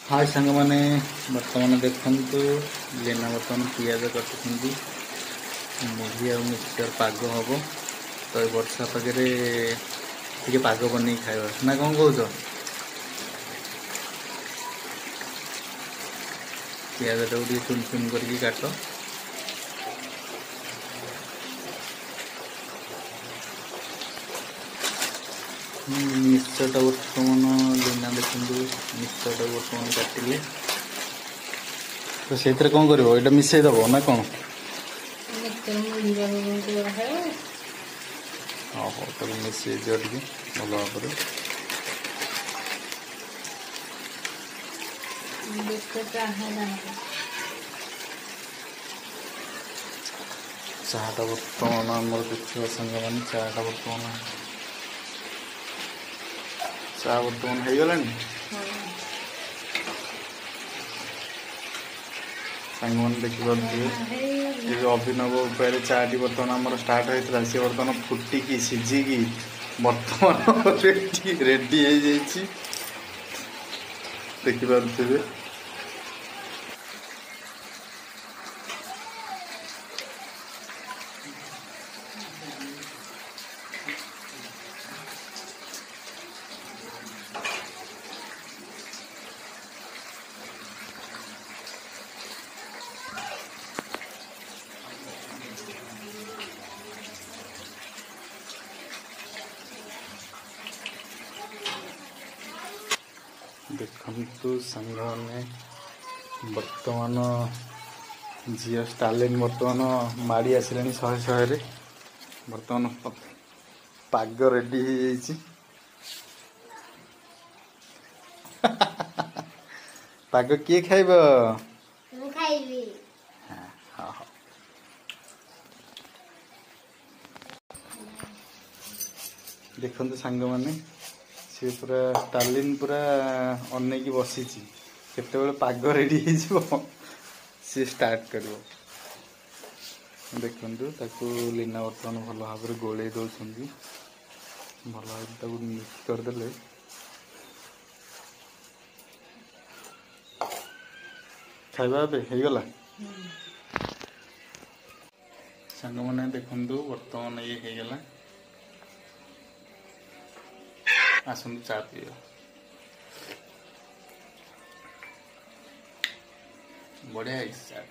हाय सांग मैंने बर्तमान देखु लेना बर्तमान पिज कटुंट मुढ़ी आ मिक्सचर पाग हम तो वर्षा पागे टे पाग बन खाइबा ना कौन कौच पिज टाक चुन चुन कर काट मिक्सचर बर्तमान लेना देखते मिक्सचर बर्तमान काटिले तो से कौन कर ये मिसई दब ना कौन हाँ हाँ तो मिसई दियो टे भल भाव चाटा बर्तमान आमर देखा सांग मैंने चाटा बर्तमान चा बर्तमान हो गला सांग मैंने देखिए ये अभिनव उपाय चाटी बर्तमान आमर स्टार्ट होता सी बर्तमान फुटिकी सीझिकी बर्तमान रेडी देखिपे देखु सांग मैंने बर्तमान झील स्टालिन बर्तमान माड़ी आसिले शहे शहे बर्तमान पाग रेडी पाग किए खाइब देखते सांग मैंने सी पूरा स्टालिन पूरा अनेक बसी केते पाग रेडी सी स्टार्ट कर देखु लीना बर्तमान भल भाव गोले दौरान भल भाव मिक्स करदे खाइबा होगला सांग मैंने देखु बर्तमान ये होगला आसतु चा पी बढ़िया चा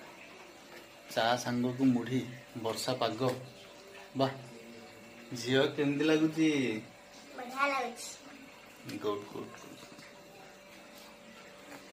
चा सांग को मुढ़ी वर्षा पाग वाह झील केमती लगुच गुड गुड गुड